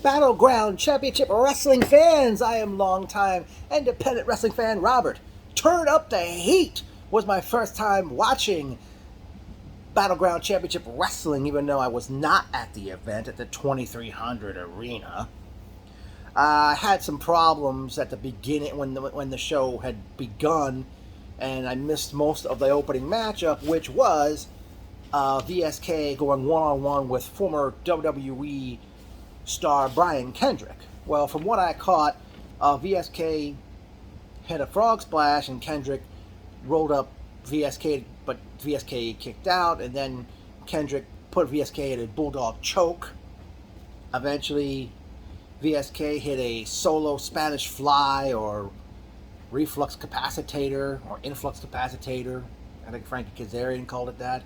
Battleground Championship Wrestling fans, I am longtime independent wrestling fan Robert. Turn Up the Heat was my first time watching Battleground Championship Wrestling, even though I was not at the event at the 2300 arena. I had some problems at the beginning when the show had begun, and I missed most of the opening matchup, which was VSK going one-on-one with former WWE star Brian Kendrick. Well, from what I caught, VSK hit a frog splash and Kendrick rolled up VSK, but VSK kicked out, and then Kendrick put VSK in a bulldog choke. Eventually, VSK hit a solo Spanish fly or reflux capacitator or influx capacitator. I think Frankie Kazarian called it that.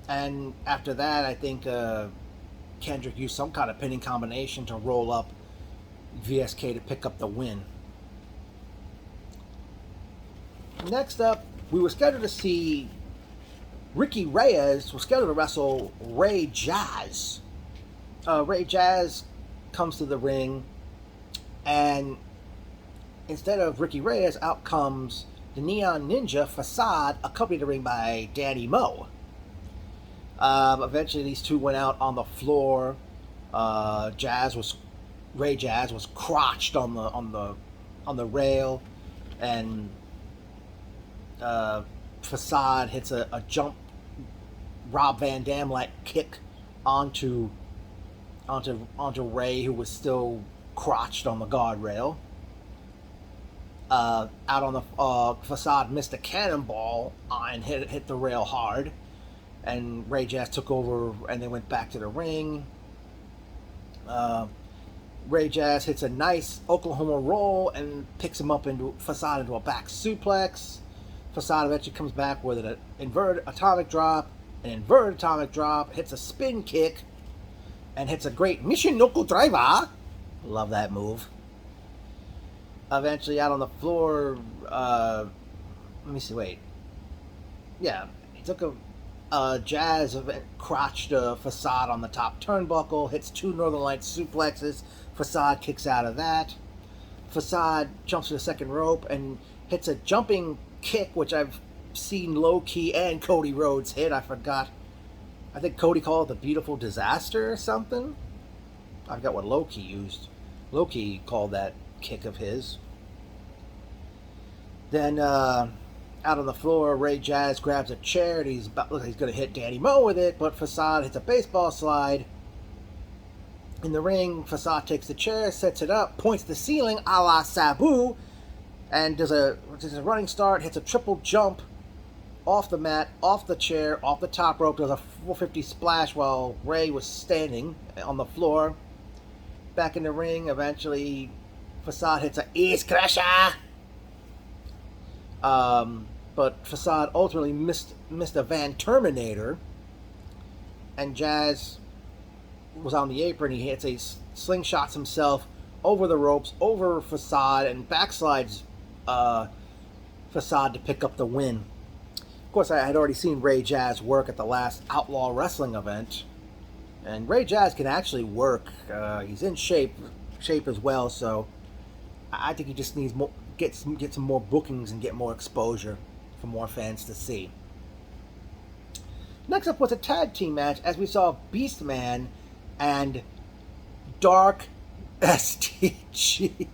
And after that, I think Kendrick used some kind of pinning combination to roll up VSK to pick up the win. Next up, we were scheduled to see Ricky Reyes was scheduled to wrestle Ray Jazz. Ray Jazz comes to the ring, and instead of Ricky Reyes, out comes the Neon Ninja Facade, accompanied to the ring by Danny Moe. Eventually, these two went out on the floor. Ray Jazz was crotched on the rail, and Facade hits a jump Rob Van Dam like kick onto Ray, who was still crotched on the guardrail. Out on the Facade missed a cannonball and hit the rail hard, and Ray Jazz took over and they went back to the ring. Ray Jazz hits a nice Oklahoma roll and picks him up into Facade into a back suplex. Facade eventually comes back with an inverted atomic drop, hits a spin kick, and hits a great Michinoku driver. Love that move. Eventually out on the floor, let me see, wait. Yeah, he took a Jazz crotched Facade on the top turnbuckle, hits two Northern Lights suplexes. Facade kicks out of that. Facade jumps to the second rope and hits a jumping kick, which I've seen Low Key and Cody Rhodes hit. I forgot. I think Cody called it the Beautiful Disaster or something. I forgot what Low Key used. Low Key called that kick of his. Then out on the floor, Ray Jazz grabs a chair and he's going to hit Danny Moe with it, but Facade hits a baseball slide. In the ring, Facade takes the chair, sets it up, points the ceiling a la Sabu, and does a running start, hits a triple jump off the mat, off the chair, off the top rope, does a 450 splash while Ray was standing on the floor. Back in the ring, eventually Facade hits an East Crusher. But Facade ultimately missed a Van Terminator, and Jazz was on the apron. He hits slingshots himself over the ropes, over Facade, and backslides Facade to pick up the win. Of course, I had already seen Ray Jazz work at the last Outlaw Wrestling event, and Ray Jazz can actually work. He's in shape as well, so I think he just needs more, get some more bookings and get more exposure for more fans to see. Next up was a tag team match, as we saw Beastman and Dark STG.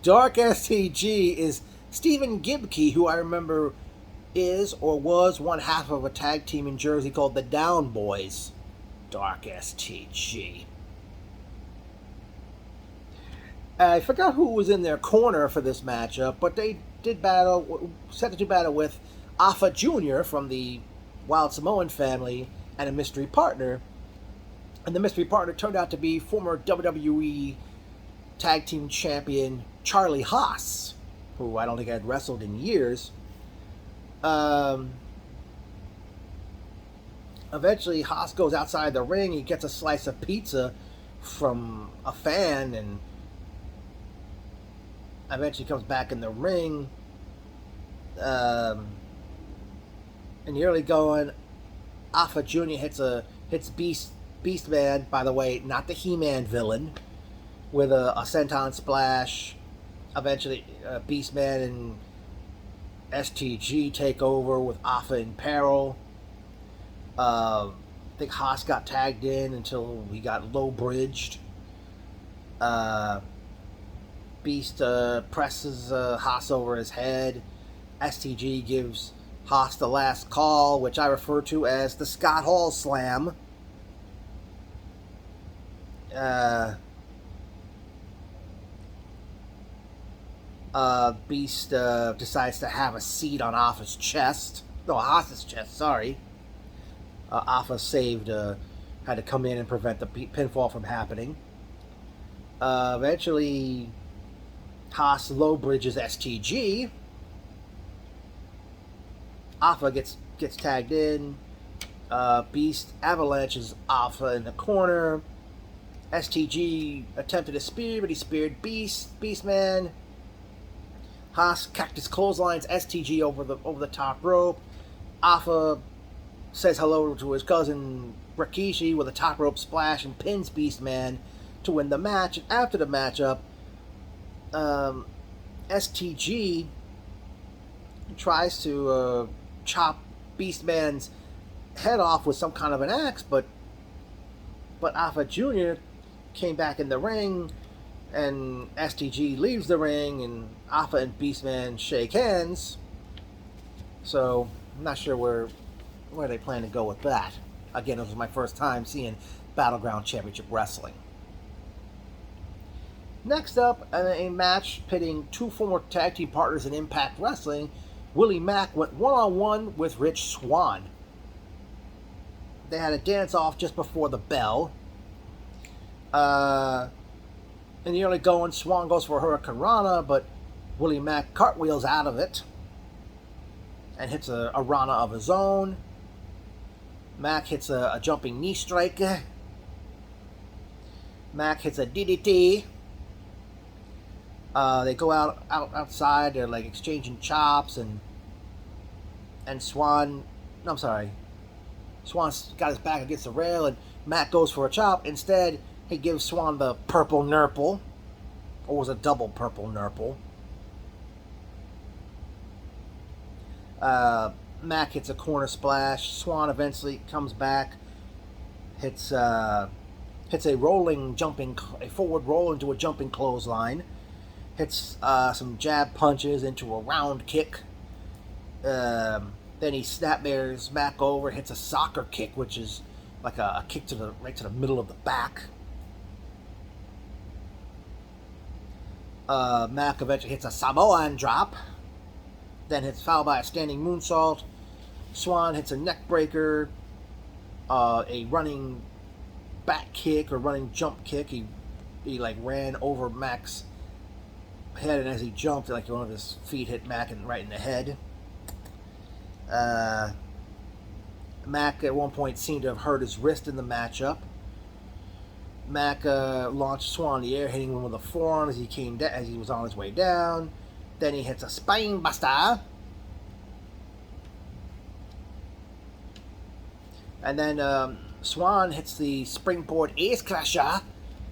Dark STG is Stephen Gibkey, who I remember is or was one half of a tag team in Jersey called the Down Boys. Dark STG. I forgot who was in their corner for this matchup, but they set to battle with Alpha Jr. from the Wild Samoan family and a mystery partner. And the mystery partner turned out to be former WWE Tag Team Champion Charlie Haas, who I don't think had wrestled in years. Eventually, Haas goes outside the ring. He gets a slice of pizza from a fan, and eventually comes back in the ring. In the early going, Alpha Jr. hits Beastman, by the way, not the He-Man villain, with a senton splash. Eventually, Beastman and STG take over with Alpha in peril. I think Haas got tagged in until he got low bridged. Beast presses Haas over his head. STG gives Haas the last call, which I refer to as the Scott Hall Slam. Beast decides to have a seat on Alpha's chest. No, Haas's chest, sorry. Alpha saved, had to come in and prevent the pinfall from happening. Eventually, Haas low bridges STG. Alpha gets tagged in. Beast avalanches Alpha in the corner. STG attempted a spear, but he speared Beastman. Haas cactus clotheslines STG over the top rope. Alpha says hello to his cousin Rikishi with a top rope splash and pins Beastman to win the match. And after the matchup, STG tries to chop Beastman's head off with some kind of an axe, but Alpha Jr. came back in the ring, and STG leaves the ring, and Alpha and Beastman shake hands. So I'm not sure where they plan to go with that. Again, it was my first time seeing Battleground Championship Wrestling. Next up, a match pitting two former tag team partners in Impact Wrestling. Willie Mack went one-on-one with Rich Swann. They had a dance-off just before the bell. In the early going, Swann goes for a Hurricane Rana, but Willie Mack cartwheels out of it and hits a Rana of his own. Mack hits a jumping knee strike. Mack hits a DDT. They go outside. They're like exchanging chops, and Swann. No, I'm sorry. Swann's got his back against the rail, and Mack goes for a chop. Instead, he gives Swann the purple nurple, or was a double purple nurple. Mack hits a corner splash. Swann eventually comes back, hits a forward roll into a jumping clothesline. Hits some jab punches into a round kick. Then he snapmares Mack over, hits a soccer kick, which is like a kick right to the middle of the back. Mack eventually hits a Samoan drop. Then hits fouled by a standing moonsault. Swann hits a neck breaker, a running back kick or running jump kick. He like ran over Mack's head, and as he jumped, like one of his feet hit Mack right in the head. Mack at one point seemed to have hurt his wrist in the matchup. Mack launched Swann in the air, hitting him with a forearm as he was on his way down. Then he hits a spine buster. And then Swann hits the springboard ace crusher,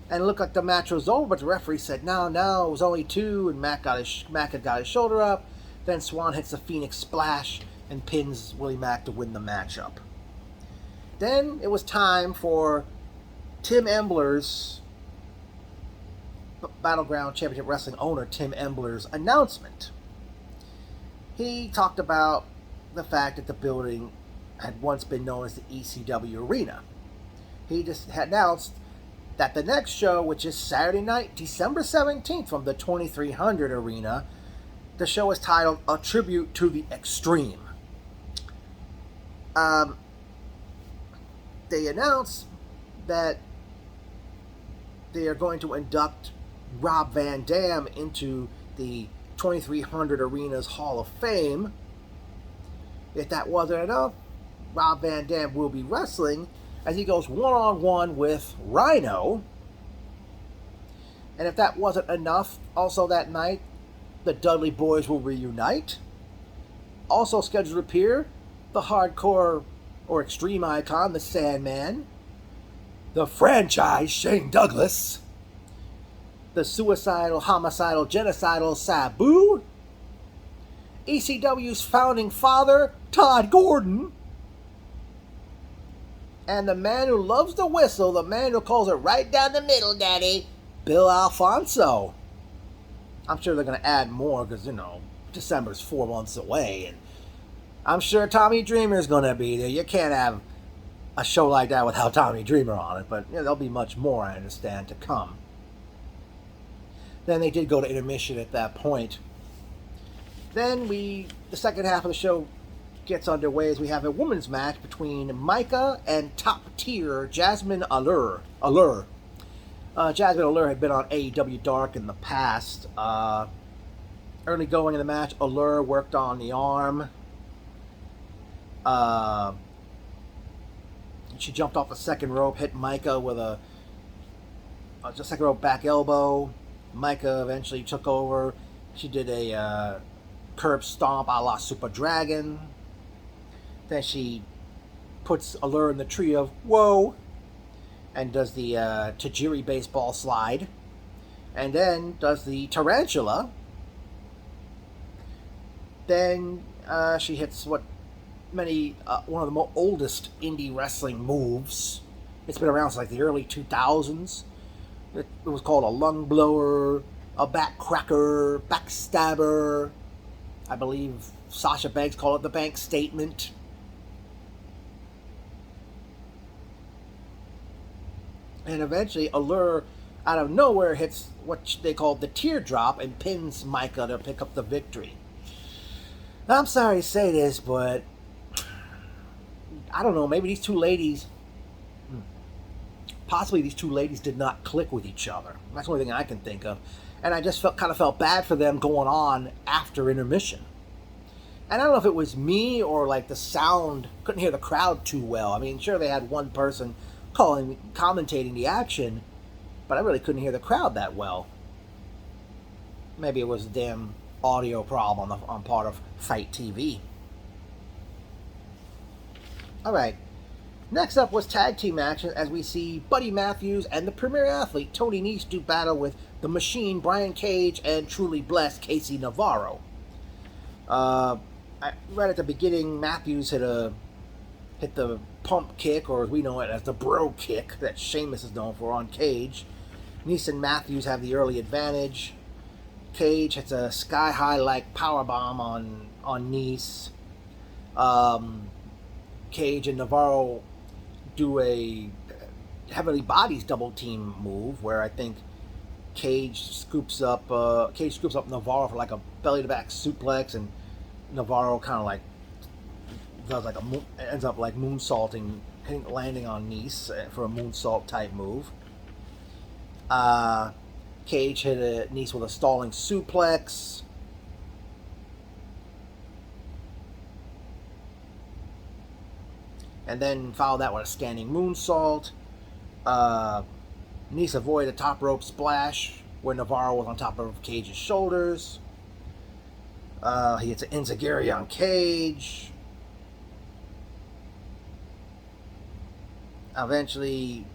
and it looked like the match was over, but the referee said, no, it was only two, and Mack had got his shoulder up. Then Swann hits the Phoenix Splash and pins Willie Mack to win the matchup. Then it was time for Tim Embler's, Battleground Championship Wrestling owner Tim Embler's announcement. He talked about the fact that the building had once been known as the ECW Arena. He just had announced that the next show, which is Saturday night, December 17th, from the 2300 Arena, the show is titled A Tribute to the Extreme. They announced that they are going to induct Rob Van Dam into the 2300 Arena's Hall of Fame. If that wasn't enough, Rob Van Dam will be wrestling as he goes one-on-one with Rhino. And if that wasn't enough, also that night, the Dudley Boys will reunite. Also scheduled to appear the hardcore or extreme icon, the Sandman, the franchise Shane Douglas, the suicidal, homicidal, genocidal Sabu, ECW's founding father, Todd Gordon, and the man who loves to whistle, the man who calls it right down the middle, Daddy, Bill Alfonso. I'm sure they're going to add more because, December's 4 months away, and I'm sure Tommy Dreamer's going to be there. You can't have a show like that without Tommy Dreamer on it, but there'll be much more, I understand, to come. Then they did go to intermission at that point. Then the second half of the show gets underway as we have a women's match between Micah and top tier Jasmine Allure. Jasmine Allure had been on AEW Dark in the past. Early going in the match, Allure worked on the arm. She jumped off the second rope, hit Micah with a second rope back elbow. Micah eventually took over. She did a curb stomp a la Super Dragon. Then she puts Allure in the tree of whoa and does the Tajiri baseball slide. And then does the tarantula. Then she hits one of the oldest indie wrestling moves. It's been around since like the early 2000s. It was called a lung blower, a back cracker, backstabber. I believe Sasha Banks called it the bank statement. And eventually Allure, out of nowhere, hits what they call the teardrop and pins Micah to pick up the victory. Now, I'm sorry to say this, but I don't know, maybe these two ladies did not click with each other. That's the only thing I can think of. And I just kind of felt bad for them going on after intermission. And I don't know if it was me or like the sound, couldn't hear the crowd too well. I mean, sure, they had one person commentating the action, but I really couldn't hear the crowd that well. Maybe it was a damn audio problem on part of Fight TV. Alright, next up was tag team action as we see Buddy Matthews and the premier athlete Tony Nese do battle with the Machine, Brian Cage, and truly blessed Casey Navarro. Right at the beginning, Matthews hit the pump kick, or as we know it as the bro kick that Sheamus is known for, on Cage. Nese and Matthews have the early advantage. Cage hits a sky-high like powerbomb on Nese. Cage and Navarro do a heavily bodies double team move where I think Cage scoops up Navarro for like a belly to back suplex, and Navarro kind of like does like ends up like moonsaulting, landing on Nese for a moonsault type move. Cage hit Nese with a stalling suplex. And then followed that with a standing moonsault. Nese avoided a top rope splash where Navarro was on top of Cage's shoulders. He hits an enziguri on Cage. Eventually,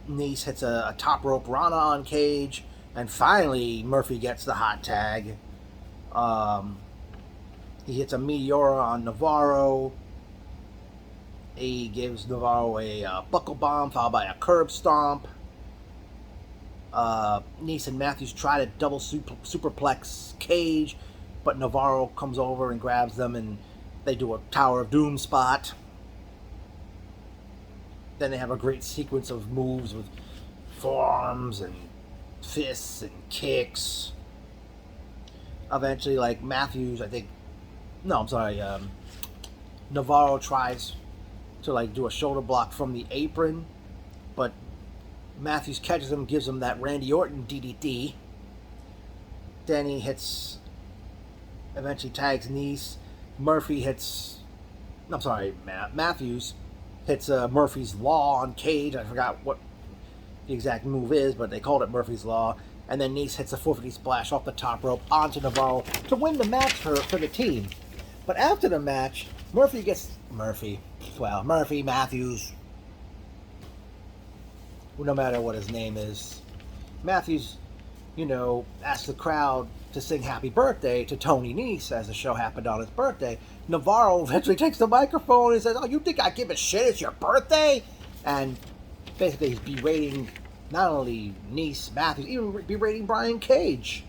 Nese hits a top rope Rana on Cage, and finally Murphy gets the hot tag. He hits a Meteora on Navarro. He gives Navarro a buckle bomb followed by a curb stomp. Nese and Matthews try to double superplex Cage, but Navarro comes over and grabs them, and they do a Tower of Doom spot. Then they have a great sequence of moves with forearms and fists and kicks. Eventually, like Matthews, Navarro tries to like do a shoulder block from the apron, but Matthews catches him, gives him that Randy Orton DDT. Then he eventually tags Nese. Matthews hits Murphy's Law on Cage. I forgot what the exact move is, but they called it Murphy's Law. and then Nice hits a 450 splash off the top rope onto Navarro to win the match for the team. But after the match, Murphy Matthews, no matter what his name is, Matthews, asked the crowd to sing happy birthday to Tony Nese as the show happened on his birthday. Navarro eventually takes the microphone and says, "Oh, you think I give a shit? It's your birthday?" And basically he's berating not only Nese, Matthews, even berating Brian Cage.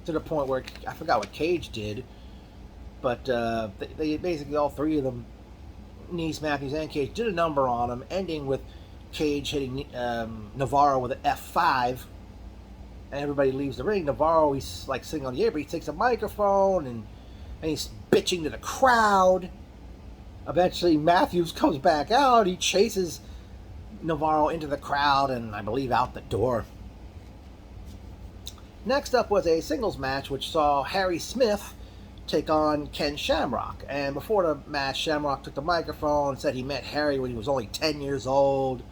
To the point where, I forgot what Cage did, but they basically, all three of them, Nese, Matthews, and Cage, did a number on him, ending with Cage hitting Navarro with an F5, and everybody leaves the ring. Navarro, he's like sitting on the apron, he takes a microphone, and he's bitching to the crowd. Eventually, Matthews comes back out, he chases Navarro into the crowd, and I believe out the door. Next up was a singles match, which saw Harry Smith take on Ken Shamrock. And before the match, Shamrock took the microphone and said he met Harry when he was only 10 years old.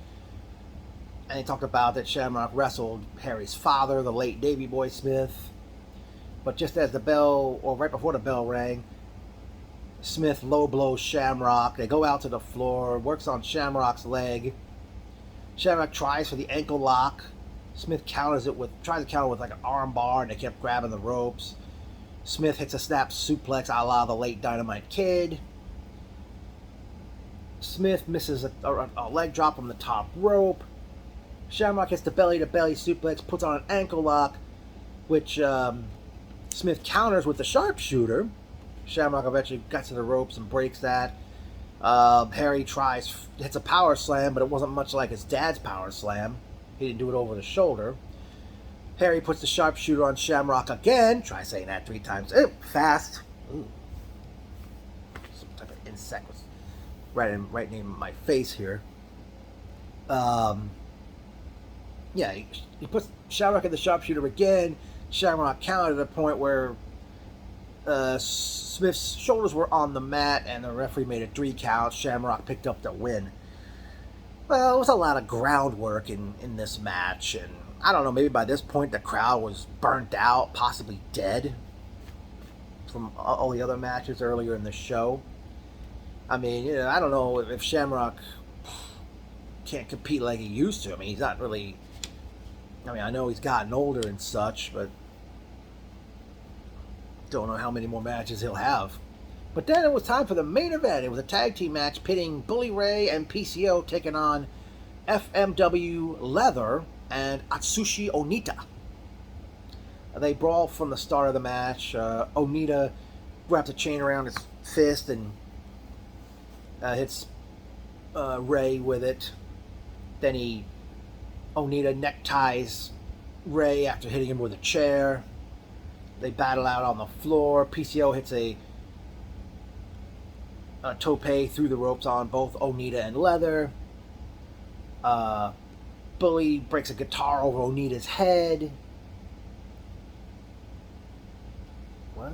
And he talked about that Shamrock wrestled Harry's father, the late Davey Boy Smith. But just as the bell, or right before the bell rang, Smith low blows Shamrock. They go out to the floor, works on Shamrock's leg. Shamrock tries for the ankle lock. Smith tries to counter with like an arm bar, and they kept grabbing the ropes. Smith hits a snap suplex a la the late Dynamite Kid. Smith misses a leg drop from the top rope. Shamrock hits the belly-to-belly suplex, puts on an ankle lock, which Smith counters with the sharpshooter. Shamrock eventually gets to the ropes and breaks that. Harry hits a power slam, but it wasn't much like his dad's power slam. He didn't do it over the shoulder. Harry puts the sharpshooter on Shamrock again. Try saying that 3 times. Ew, fast. Ooh. Some type of insect was right in my face here. He puts Shamrock in the sharpshooter again. Shamrock counted at a point where Smith's shoulders were on the mat, and the referee made a 3 count. Shamrock picked up the win. Well, it was a lot of groundwork in this match, and I don't know, maybe by this point the crowd was burnt out, possibly dead from all the other matches earlier in the show. I mean, I don't know if Shamrock can't compete like he used to. I mean, he's not really... I know he's gotten older and such, but don't know how many more matches he'll have. But then it was time for the main event. It was a tag team match pitting Bully Ray and PCO taking on FMW Leather and Atsushi Onita. They brawl from the start of the match. Onita wraps a chain around his fist and hits Ray with it. Then Onita neckties Ray after hitting him with a chair. They battle out on the floor. PCO hits a tope through the ropes on both Onita and Leather. Bully breaks a guitar over Onita's head. What?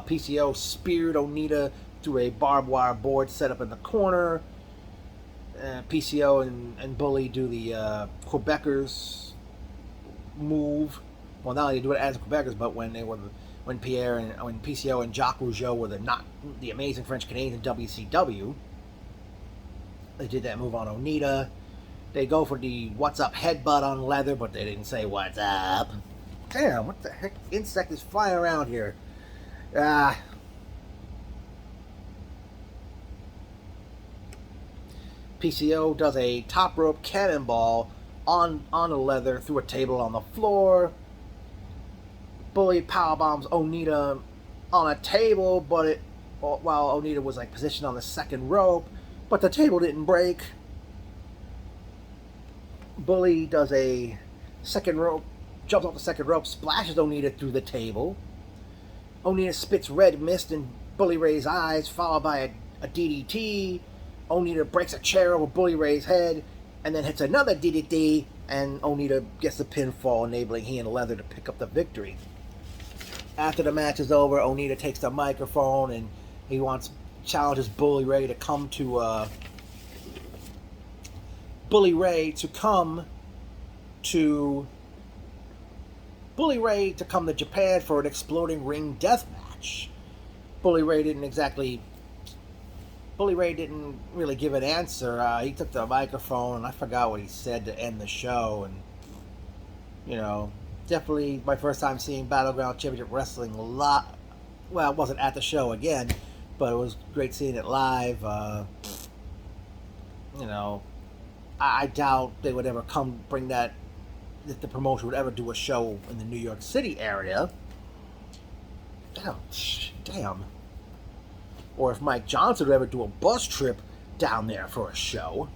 PCO speared Onita through a barbed wire board set up in the corner. PCO and Bully do the Quebecers move. Well, not only do it as Quebecers, but when PCO and Jacques Rougeau were the Amazing French Canadians in WCW, they did that move on Onita. They go for the what's up headbutt on Leather, but they didn't say what's up. Damn, what the heck insect is flying around here? PCO does a top rope cannonball on the Leather through a table on the floor. Bully powerbombs Onita on a table, while Onita was positioned on the second rope, but the table didn't break. Bully does a second rope, jumps off the second rope, splashes Onita through the table. Onita spits red mist in Bully Ray's eyes, followed by a DDT. Onita breaks a chair over Bully Ray's head, and then hits another DDT, and Onita gets the pinfall, enabling he and Leather to pick up the victory. After the match is over, Onita takes the microphone, and he challenges Bully Ray to come to Bully Ray to come to Japan for an exploding ring death match. Bully Ray didn't really give an answer. He took the microphone, and I forgot what he said to end the show. And definitely my first time seeing Battleground Championship Wrestling live. Well, it wasn't at the show again, but it was great seeing it live. I doubt they would ever bring that, that the promotion would ever do a show in the New York City area. Damn. Or if Mike Johnson would ever do a bus trip down there for a show.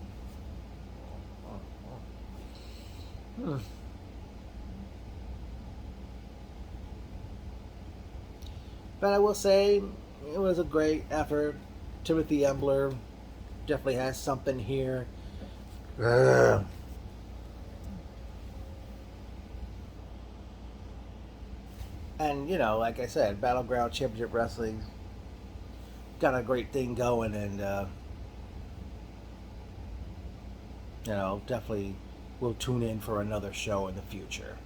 But I will say, it was a great effort. Timothy Embler definitely has something here. And, like I said, Battleground Championship Wrestling got a great thing going, and, definitely will tune in for another show in the future.